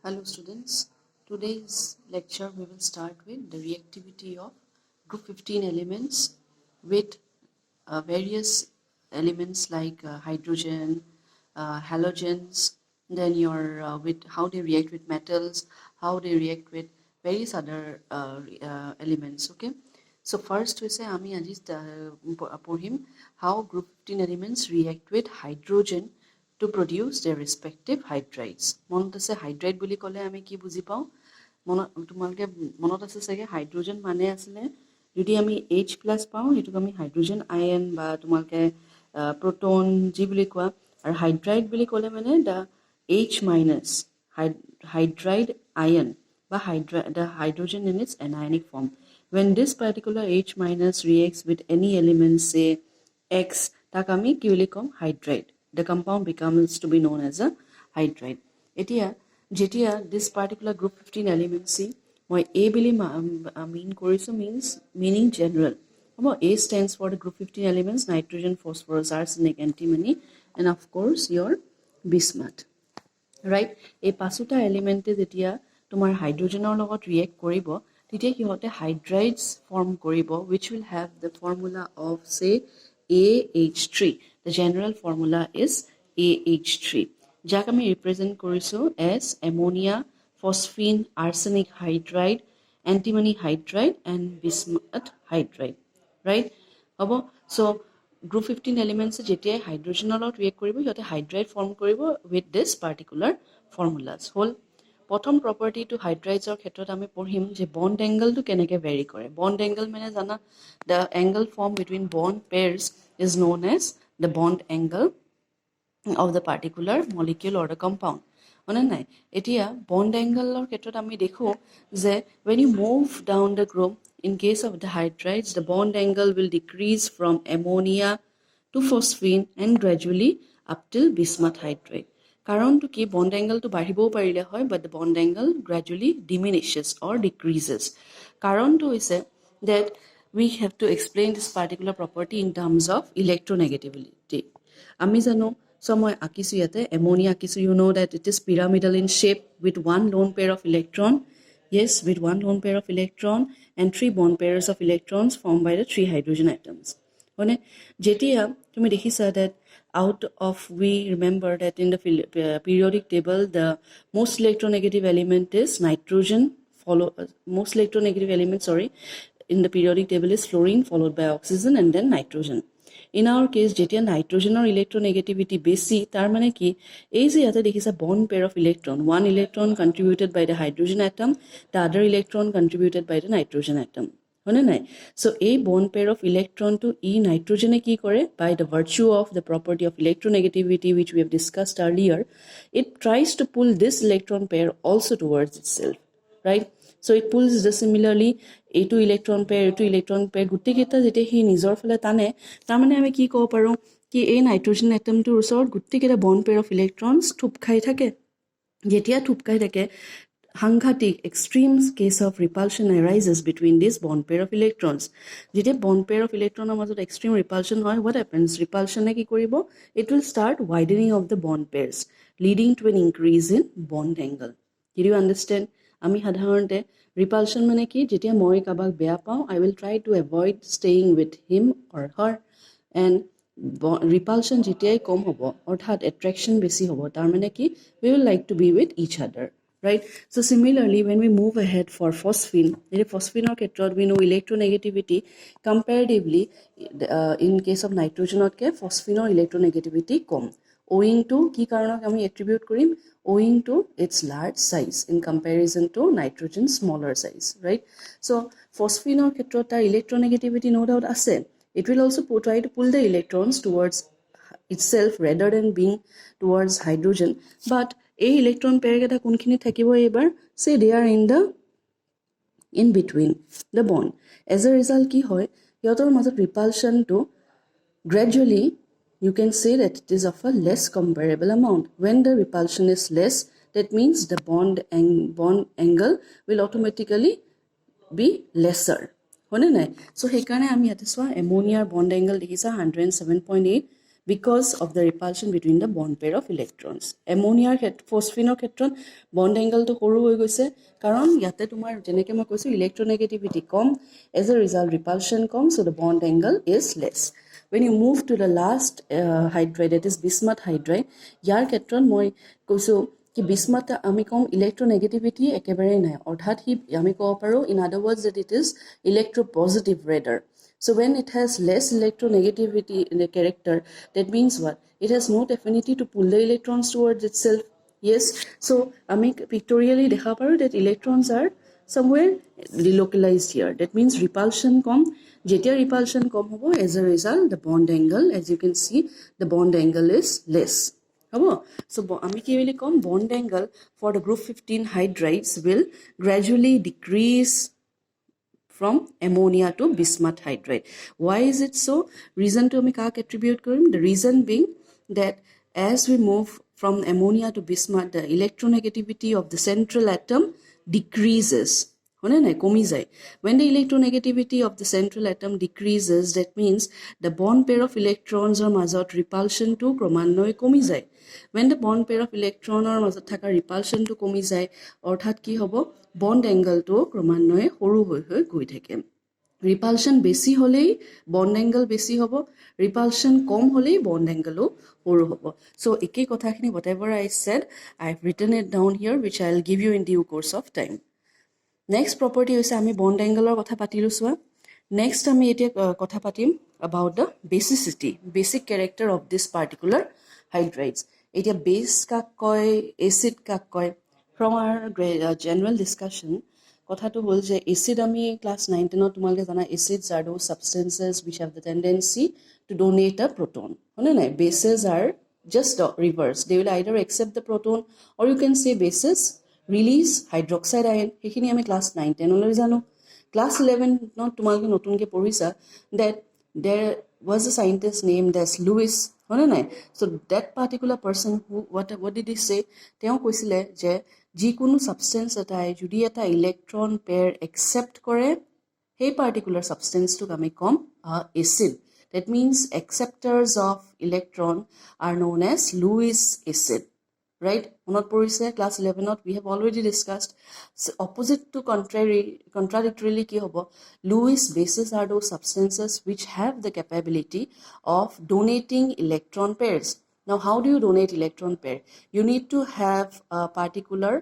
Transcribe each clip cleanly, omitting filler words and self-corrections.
Hello students, today's lecture we will start with the reactivity of group 15 elements with various elements like hydrogen, halogens, then with how they react with metals, how they react with various other elements. Okay, so first we say আমি আজি পঢ়িম how group 15 elements react with hydrogen to produce their respective hydrides. মনত আছে hydride বুলি ক'লে আমি কি বুজি পাওঁ? তোমালোকে মনত আছে চাগে হাইড্ৰোজেন মানে আছিলে যদি আমি H+ পাওঁ সেইটোক আমি হাইড্ৰোজেন আয়ন বা তোমালোকে প্ৰটোন যি বুলি কোৱা, আৰু হাইড্ৰাইড বুলি ক'লে মানে দ্য H- হাইড্ৰাইড আয়ন বা the hydrogen in its anionic form. When this particular H- reacts with any element, say X, তাক আমি কি বুলি ক'ম? Hydride. The compound becomes to be known as a hydride. Jetia this particular group 15 element C, my A bili mean koriso meaning general. A stands for the group 15 elements: nitrogen, phosphorus, arsenic, antimony, and of course your bismuth. Right? A pasuta element jetia tomar hydrogen or logot react koribo, tetia hihote hydrides form koribo, which will have the formula of say AH3. The general formula is AH3. যাক আমি represent কৰিছো as ammonia, phosphine, arsenic hydride, antimony hydride, and bismuth hydride. Right? হ'ব? So group 15 elements যেতিয়াই হাইড্ৰোজেনৰ লগত react কৰিব সিহঁতে hydride form কৰিব with this particular formulas. হ'ল প্ৰথম প্ৰপাৰ্টিটো হাইড্ৰাইডছৰ ক্ষেত্ৰত আমি পঢ়িম যে বণ্ড এংগলটো কেনেকৈ ভেৰি কৰে. বণ্ড এংগল মানে জানা, the angle form between bond pairs is known as the bond angle of the particular molecule or the compound. হয়নে নাই? এতিয়া bond angle ক্ষেত্ৰত আমি দেখো যে when you move down the group, in case of the hydrides, the bond angle will decrease from ammonia to phosphine and gradually up till bismuth hydride. কাৰণটো কি, bond angle to বাঢ়িবও পাৰিলে হয়, but the bond angle gradually diminishes or decreases. কাৰণটো হৈছে that we have to explain this particular property in terms of electronegativity. আমি জানো, so মই আঁকিছো ইয়াতে ammonia আঁকিছো. You know that it is pyramidal in shape with one lone pair of electron. Yes, with one lone pair of electron and three bond pairs of electrons formed by the three hydrogen atoms. হয়নে? যেতিয়া তুমি দেখিছা that out of, we remember that in the periodic table the most electronegative element is nitrogen, most electronegative element in the periodic table is fluorine, followed by oxygen and then nitrogen. In our case, jetia nitrogen or electronegativity basi, tar mane ki ei je yate dekhisa bond pair of electron, one electron contributed by the hydrogen atom, the other electron contributed by the nitrogen atom. So a bond pair of electron to e nitrogen ki kore, by the virtue of the property of electronegativity which we have discussed earlier, it tries to pull this electron pair also towards itself, right? So it pulls the similarly a2 electron pair gutti keta jete hi nijor phale tane, tar mane ami ki kobo paru ki a nitrogen atom to usor gutti keta bond pair of electrons thup khai thake. Jetia thup khai thake, সাংঘাতিক extreme case of repulsion arises between this bond pair of electrons. Jete bond pair of electron amazot extreme repulsion hoy, what happens? Repulsion e ki koribo? It will start widening of the bond pairs, leading to an increase in bond angle. Did you understand? আমি সাধাৰণতে repulsion মানে কি, যেতিয়া মই কাবাক বেয়া পাওঁ, I will try to avoid staying with him or her, and repulsion যেতিয়াই কম হ'ব অৰ্থাৎ attraction বেছি হ'ব, তাৰ মানে কি, we will like to be with each other, right? So similarly, when we move ahead for phosphine, phosphine ক্ষেত্ৰত we know electronegativity comparatively in case of nitrogen phosphine electronegativity com, owing to কি কাৰণক আমি attribute কৰিম, owing to its large size in comparison to nitrogen's smaller size, right? So phosphine ক্ষেত্ৰত তাৰ electronegativity no doubt আছে. It will also try to pull the electrons towards itself rather than being towards hydrogen, but a electron pair keta kunkhini thakibo ebar, say they are in between the bond. As a result ki hoy, yotor mazot repulsion to gradually, you can say that it is of a less comparable amount. When the repulsion is less, that means the bond angle will automatically be lesser. হয়নে নাই? So সেইকাৰণে আমি ইয়াতে চোৱা ammonia bond angle দেখিছা 107.8, because of the repulsion between the bond pair of electrons. Ammonia phosphine ক্ষেত্ৰত bond angle to সৰু হৈ গৈছে কাৰণ ইয়াতে তোমাৰ যেনেকৈ মই কৈছো electronegativity com, as a result repulsion com, so the bond angle is less. When you move to the last hydride, that is bismuth hydride, ইয়াৰ ক্ষেত্ৰত মই কৈছো কি bismuth আমি কম electronegativity একেবাৰে নাই, অৰ্থাৎ হি আমি ক'ব পাৰো in other words that it is electropositive rather. So when it has less electronegativity in the character, that means what? It has no affinity to pull the electrons towards itself. Yes, so আমি pictorially দেখা পাৰো that electrons are somewhere delocalized here. That means repulsion কম, যেতিয়া repulsion কম হ'ব, as a result the bond angle, as you can see, the bond angle is less. So আমি কি বুলি কম, bond angle for the group 15 hydrides will gradually decrease from ammonia to bismuth hydride. Why is it so? Reason to আমি কাক attribute কৰিম? The reason being that as we move from ammonia to bismuth, the electronegativity of the central atom decreases. কমি যায়. When the electronegativity of the central atom decreases, that means the bond pair of electrons or মাজত repulsion to ক্ৰমান্বয়ে কমি যায়. When the bond pair of electron or মাজত থকা repulsion to কমি যায়, অৰ্থাৎ কি হ'ব, bond angle to ক্ৰমান্বয়ে সৰু হৈ হৈ গৈ থাকে. Repulsion বেছি হ'লেই bond angle বেছি হ'ব, repulsion কম হ'লেই bond angle সৰু হ'ব. So একেই কথাখিনি whatever I said, I've written it down here, which I'll give you in due course of time. Next property হৈছে আমি bond angle কথা পাতিলো চোৱা. Next আমি এতিয়া কথা পাতিম about the basicity, basic character of this particular hydrides. এতিয়া base কাক কয়, acid কাক কয়? From our general discussion, কথাটো হ'ল যে acid আমি class 9-10 তোমালোকে জানা acids are those substances which have the tendency to donate a proton. হয়নে নাই? Bases are just reverse. They will either accept the proton or you can say bases release hydroxide ion. সেইখিনি আমি class 9-10 লৈ জানো. Class 11 not তোমালোকে নতুনকে পঢ়িছা that there was a scientist named as Lewis. So that particular person who what did he say? তেওঁ কৈছিলে যে যিকোনো সাবস্টেন্স এটাই যদি এটা ইলেক্ট্ৰন পেয়াৰ একসেপ্ট কৰে, সেই পাৰ্টিকুলাৰ সাবস্টেন্সটোক আমি কম acid. That means acceptors of electron are known as Lewis acid. Right? Mনত পৰিছে class 11ত we have already discussed. So opposite to contradictorily কি হ'ব? Lewis bases are those substances which have the capability of donating electron pairs. Now how do you donate electron pair? You need to have a particular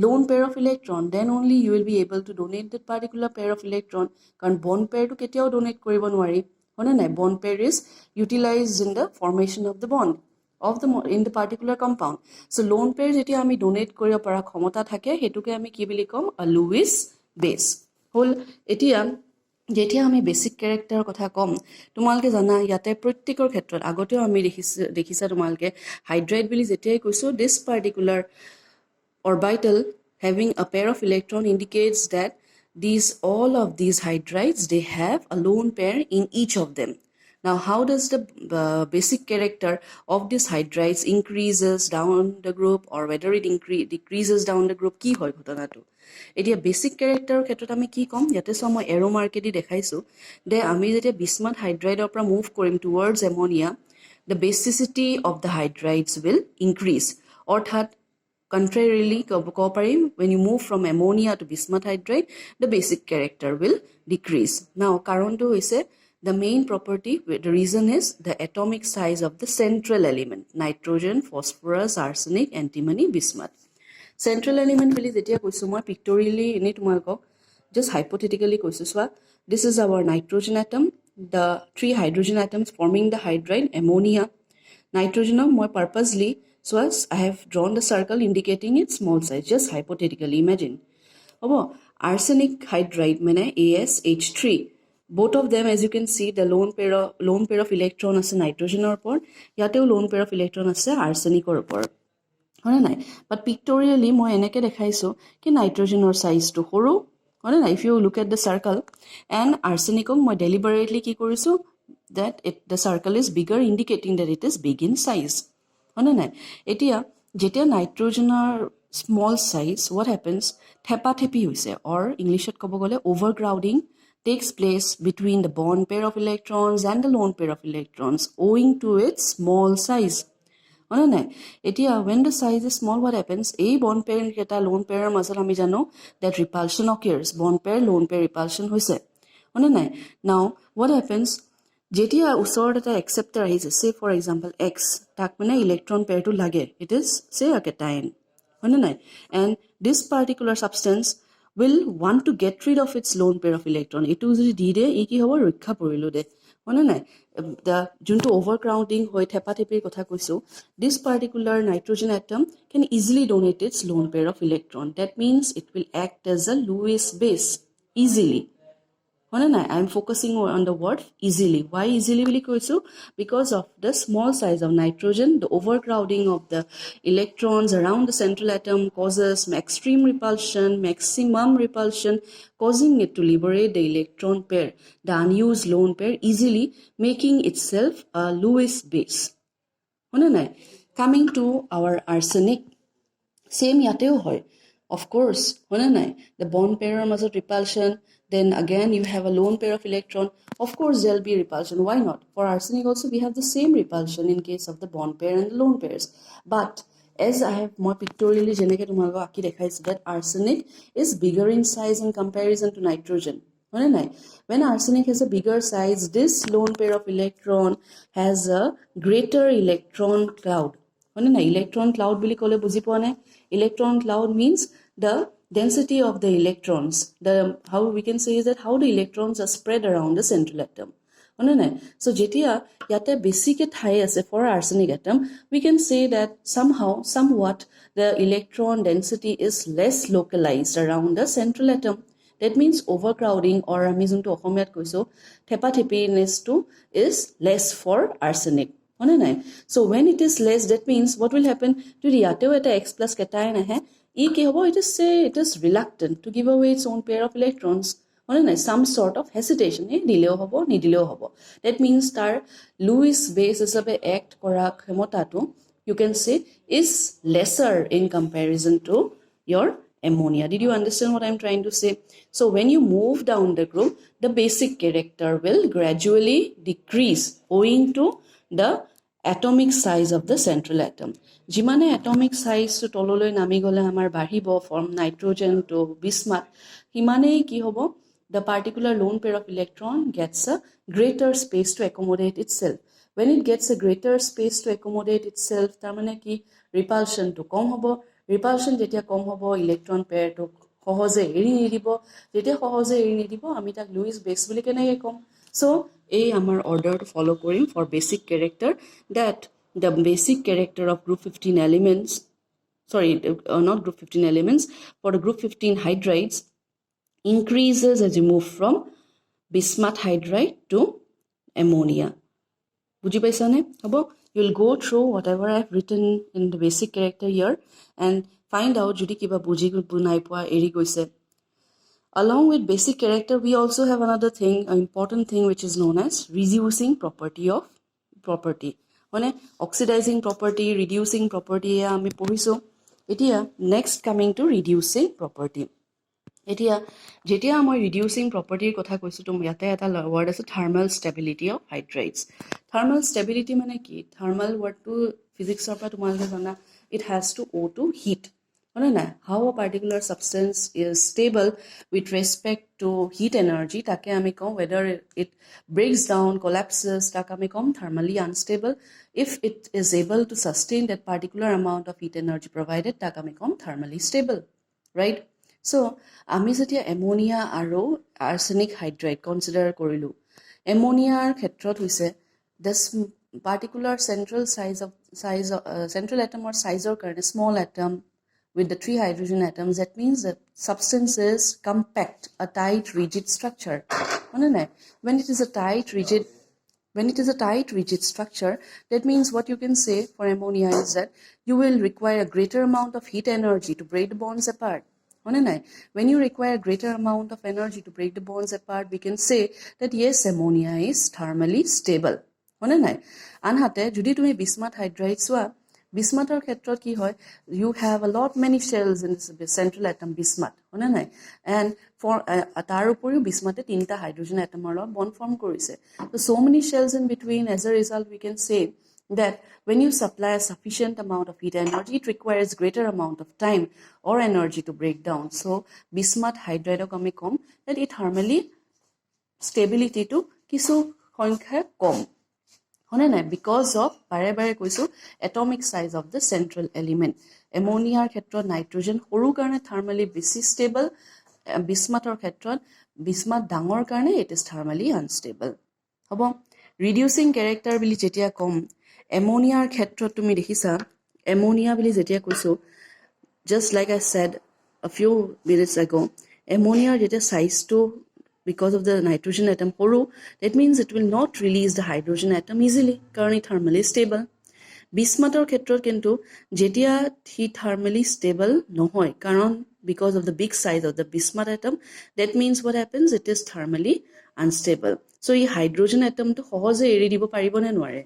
lone pair of electron, then only you will be able to donate that particular pair of electron. কাৰণ bond pair to কেতিয়াও donate কৰিব নোৱাৰি. হয়নে নাই? Bond pair is utilized in the formation of the bond in the particular compound. So lone pair যেতিয়া আমি donate কৰিব পৰা ক্ষমতা থাকে, হেতুকে আমি কি বুলি কম? A Lewis base. হল এতিয়া যেতিয়া আমি বেসিক ক্যাৰেক্টাৰ কথা কম, তোমালোকে জানা ইয়াতে প্ৰত্যেকৰ ক্ষেত্ৰত আগতেও আমি দেখিছা তোমালোকে হাইড্ৰাইড বুলি যেতিয়াই কৈছো, this particular orbital having a pair of electron indicates that all of these hydrides, they have a lone pair in each of them. Now how does the basic character of these hydrides increases down the group or whether it decreases down the group? কি হয় ঘটনাটো? এতিয়া basic ক্যাৰেক্টাৰৰ ক্ষেত্ৰত আমি কি কম? ইয়াতে মই এৰো মাৰ্কেদি দেখাইছো যে আমি যেতিয়া bismuth hydrideৰ পৰা মুভ কৰিম towards ammonia, the basicity of the hydrides will increase. অৰ্থাৎ contrarily ক'ব পাৰিম, when you move from ammonia to bismuth hydride, the basic character will decrease. Now কাৰণটো হৈছে the main property, the reason is the atomic size of the central element, nitrogen, phosphorus, arsenic, antimony, bismuth. Central element বুলি যেতিয়া কৈছো মই pictorially এনে তোমালোকক just hypothetically কৈছো চোৱা, this is our nitrogen atom, the 3 hydrogen atoms forming the hydride ammonia. Nitrogen মই purposely so I have drawn the circle indicating its small size, just hypothetically imagine. Arsenic hydride মানে ASH3. Both of them, as you can see, the lone pair of electron আছে nitrogen উপর, ইয়াতেও lone pair of electron আছে arsenic উপর. হয় নাই? But pictorially মই এনেকে দেখাইছো কি nitrogenৰ size to সৰু, হয় নাই? If you look at the circle and arsenic মই deliberately কি কৰিছো that the circle is bigger, indicating that it is big in size. হয় নাই? এতিয়া যেতিয়া nitrogenৰ small size, what happens? থেপাথেপি হৈছে, or Englishত ক'ব গ'লে overcrowding takes place between the bond pair of electrons and the lone pair of electrons owing to its small size. হয়নে নাই এতিয়া when the size is small what happens এই bond pair এটা lone pair মাজত আমি জানো that repulsion occurs bond pair lone pair repulsion হৈছে হয়নে নাই now what happens যেতিয়া ওচৰত এটা acceptor আহিছে say for example x তাক মানে electron pair টো লাগে it is say a cation হয়নে নাই and this particular substance will want to get rid of its lone pair of electron etu jodi di de e ki hobo rakha porilu de hone nai the junto overcrowding hoy thepa thepir kotha koisu this particular nitrogen atom can easily donate its lone pair of electron that means it will act as a Lewis base easily. I am focusing on the word easily. Why easily will koisu? Because of the small size of nitrogen, the overcrowding of the electrons around the central atom causes extreme repulsion, maximum repulsion, causing it to liberate the electron pair, the unused lone pair, easily making itself a Lewis base. Coming to our arsenic, same yateo hoy. Of course, the bond pair mazot repulsion. Then again you have a lone pair of electron. Of course there will be repulsion. Why not? For arsenic also we have the same repulsion in case of the bond pair and the lone pairs. But as I have more pictorially jeneke tumalgo aki dekhaise that arsenic is bigger in size in comparison to nitrogen. When arsenic has a bigger size, this lone pair of electron has a greater electron cloud. Electron cloud bili kole buji poa nai. Electron cloud means the density of the electrons. How we can say is that how the electrons are spread around the central atom. So jetia yate basic thai ase for arsenic atom, we can say that somewhat the electron density is less localized around the central atom. That means overcrowding or ami junto ohomyat koiso thepa thepiness to is less for arsenic. So when it is less, that means what will happen to the yateo eta x plus cation ahe it is reluctant to give away its own pair of electrons. Some sort of hesitation. That means tar Lewis base hisabe act kora khemota to you can say is lesser in comparison to your ammonia. Did you understand what I'm trying to say? So when you move down the group, the basic character will gradually decrease owing to the atomic size of the central atom. Jimane atomic size to tololoi nami gole amar bahibo from nitrogen to bismuth, himane ki hobo the particular lone pair of electron gets a greater space to accommodate itself. When it gets a greater space to accommodate itself, tamane ki repulsion to kom hobo. Repulsion jetia kom hobo, electron pair to সহজে এৰি নিদিব যেতিয়া সহজে এৰি নিদিব আমি তাক Louis base বুলি কেনেকৈ কম so এই আমাৰ অৰ্ডাৰ টু ফলো কৰিম for basic character that the basic character of group 15 elements not group 15 elements for the group 15 hydrides increases as you move from bismuth hydride to ammonia বুজি পাইছানে হ'ব you will go through whatever I have written in the basic character here and find out jodi kiba buji bunai poa eri goise. Along with basic character we also have another thing, an important thing which is known as reducing property of property. Oxidizing property, reducing property ami poriso. Etia next coming to reducing property. Etia jetia amoi reducing property kotha koisu to yate eta word ase thermal stability of hydrides. Thermal stability mane ki thermal word to physics or pa tumalke jana it has to owe to heat. How a particular substance is stable with respect to heat energy take ami kom whether it breaks down, collapses, take ami kom thermally unstable. If it is able to sustain that particular amount of heat energy provided, take ami kom thermally stable, right? So ami jetia ammonia aro arsenic hydride consider korilu, ammonia khetrot hoise this particular central central atom or size or karone small atom with the 3 hydrogen atoms. That means that substance is compact, a tight rigid structure. When it is a tight rigid structure, that means what you can say for ammonia is that you will require a greater amount of heat energy to break the bonds apart. When you require a greater amount of energy to break the bonds apart, we can say that yes, ammonia is thermally stable. Anhate jodi tumi bismuth hydride soa bismuthৰ ক্ষেত্ৰত কি হয়, you have a lot many shells in the central atom bismuth, হয়নে নাই? And for তাৰ উপৰিও bismuth তিনিটা hydrogen এটমৰ লগত bond form কৰিছে. So many shells in between, as a result we can say that when you supply a sufficient amount of heat energy, it requires greater amount of time or energy to break down. So bismuth hydride আমি কম that it thermally stability to কিছু সংখ্যা কম, হয়নে নাই? Because of বাৰে বাৰে কৈছোঁ atomic size of the central element. এমনিয়াৰ ক্ষেত্ৰত নাইট্ৰজেন সৰু কাৰণে থাৰ্মেলি বেছি ষ্টেবল, বিস্মাথৰ ক্ষেত্ৰত বিস্মাথ ডাঙৰ কাৰণে ইট ইজ থাৰ্মেলি আনষ্টেবল. হ'ব, ৰিডিউচিং কেৰেক্টাৰ বুলি যেতিয়া ক'ম, এমনিয়াৰ ক্ষেত্ৰত তুমি দেখিছা, এমনিয়া বুলি যেতিয়া কৈছোঁ, just like I said a few minutes ago, ammonia যেতিয়া চাইজটো because of the nitrogen atom সৰু, that means it will not release the hydrogen atom easily কাৰণ ই thermally stable. বিস্মাথৰ ক্ষেত্ৰত কিন্তু যেতিয়া সি thermally stable নহয় কাৰণ because of the big size of the bismuth atom, that means what happens, it is thermally unstable. So এই hydrogen atomটো সহজে এৰি দিব পাৰিব নে নোৱাৰে?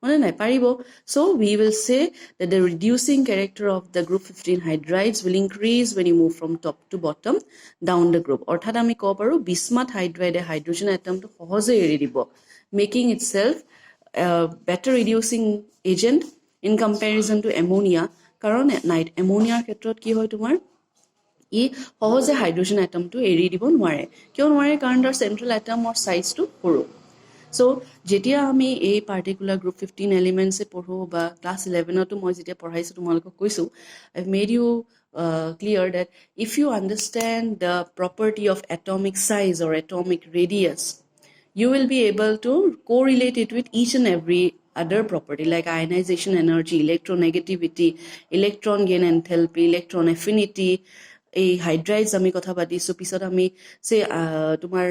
হয়নে নাই? পাৰিব. So we will say that the reducing character of the group 15 hydrides will increase when you move from top to bottom down the group. অৰ্থাৎ আমি ক'ব পাৰোঁ bismuth hydride হাইড্ৰোজেন এটমটো সহজে এৰি দিব, making itself a better reducing agent in comparison to ammonia. কাৰণ এমনিয়াৰ ক্ষেত্ৰত কি হয় তোমাৰ, ই সহজে হাইড্ৰোজেন এটমটো এৰি দিব নোৱাৰে. কিয় নোৱাৰে? কাৰণ তাৰ চেণ্ট্ৰেল এটমৰ চাইজটো সৰু. So যেতিয়া আমি এই পাৰ্টিকুলাৰ গ্ৰুপ 15 এলিমেণ্টছে পঢ়োঁ বা ক্লাছ 11তো মই যেতিয়া পঢ়াইছোঁ তোমালোকক কৈছোঁ, I've made you clear that if you understand the property of atomic size or atomic radius, you will be able to correlate it with each and every other property like ionization energy, electronegativity, electron gain enthalpy, electron affinity. এই হাইড্ৰাইডছ আমি কথা পাতিছোঁ, পিছত আমি যে তোমাৰ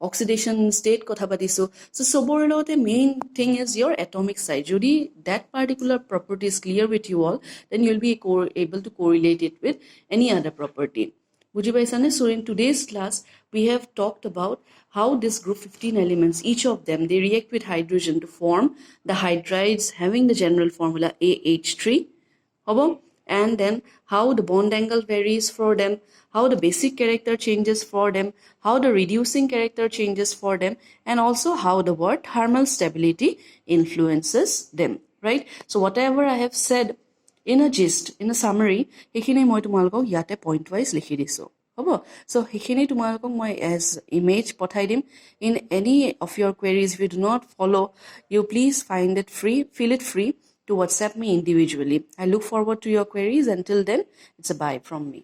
oxidation state কথা পাতিছোঁ. চ' চবৰে লগতে মেইন থিং ইজ ইয়ৰ এটমিক চাইজ. যদি that particular property is clear with you all, then you will be able to correlate it with any other property. বুজি পাইছানে? So' in today's class we have talked about how this group 15 elements, each of them, they react with hydrogen to form the hydrides having the general formula AH3. And then how the bond angle varies for them, how the basic character changes for them, how the reducing character changes for them, and also how the word thermal stability influences them, right? So whatever I have said in a gist, in a summary, সেইখিনি মই তোমালোকক ইয়াতে point wise লিখি দিছোঁ. হ'ব? So সেইখিনি তোমালোকক মই as image পঠাই দিম. In any of your queries, if you do not follow, you please find it free, feel it free to WhatsApp me individually. I look forward to your queries. Until then, it's a bye from me.